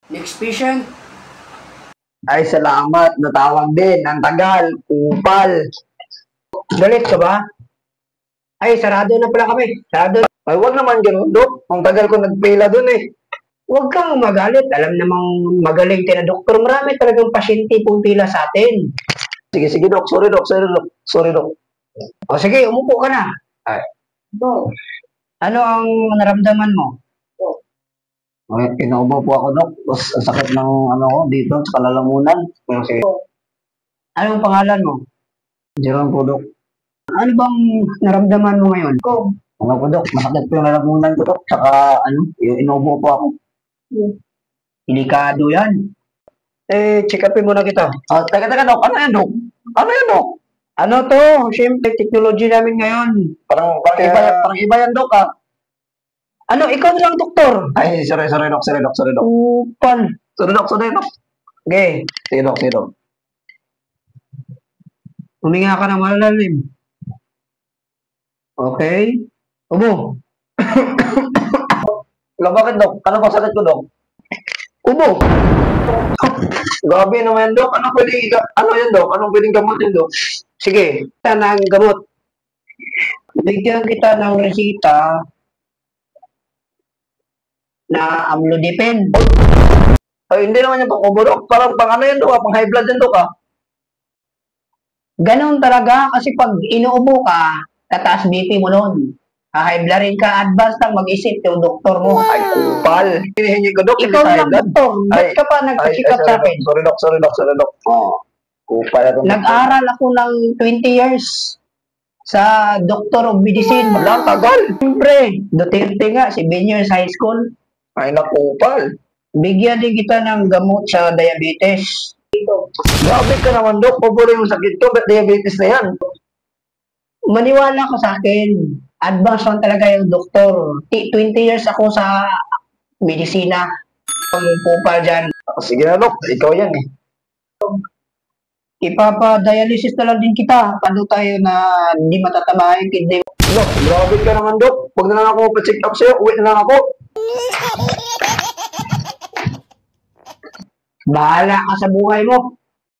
Next patient. Ay, salamat. Natawag din. Ang tagal. Kupal. Galit ka ba? Ay, sarado na pala kami. Sarado. Ay, wag naman ganun, Dok. Ang tagal ko nagpila dun eh. Huwag kang magalit. Alam namang magaling tayo na doktor. Marami talagang pasyente pong pila sa atin. Sige, sige, Dok. Sorry, Dok. Sorry, Dok. Sorry, Dok. O sige, umupo ka na. Ay. Ano ang naramdaman mo? Ay, pinaubo po ako, Dok. Tapos, ang sakit ng ano ko dito sa kalalamunan. Kasi, Anong pangalan mo? Jerome po, Dok. Ano bang naramdaman mo ngayon? Ano po, Dok? Masakit po yung lalamunan ko, Dok. Tsaka, inubo po ako. Delikado yan. Check upin muna kita. Teka, Dok. Ano yan, Dok? Ano yan, Dok? Ano to? Siyempre, technology namin ngayon. Parang iba yan, Dok, ah. Ano, ikaw na lang doktor. Ay, sorry, Dok. Sorry, Dok. Upal. Sorry, Dok. Okay. Sige, Dok. Huminga ka na malalim. Okay. Ubo. Bakit, Dok? Ano ba sakit ko, Dok? Ubo. Grabe naman, Dok. Ano yan, Dok? Anong pwedeng gamutin, Dok? Sige, kita ng gamot. Bigyan kita ng resita na amlodipine. Ay, hindi naman yung pang-ubo, Dok. Parang pang ano yan, Dok, pang high blood yan, Dok, ah. Ganon talaga kasi pag inuubo ka, tataas BP mo noon. High blood rin ka, advance lang mag-isip yung doktor mo. Ay, kupal. Hinihingi ko, Dok. Ikaw lang doktor, ba't ka pa nagpa-check up sa akin? Sorry, Dok. Oh. Kupal ako. Nag-aral ako ng 20 years sa Doctor of Medicine. Wala, tagal. Siyempre, Duterte nga, 7 years high school. Ay, nakupal. Bigyan din kita ng gamot sa diabetes. Grabe ka naman, Dok. Paboro yung sakit ko. Ba't diabetes na yan? Maniwala ka sa akin. Advance lang talaga yung doktor. 20 years ako sa medisina. Pagpupal dyan. Sige na, Dok. Ikaw yan, eh. Ipapa-dialysis na lang din kita. Paano tayo na hindi matatama yung kidney mo? Dok, grabe ka naman, Dok. Huwag na lang ako pa-check up sa'yo. Uwi na lang ako. Bahala ka sa buhay mo.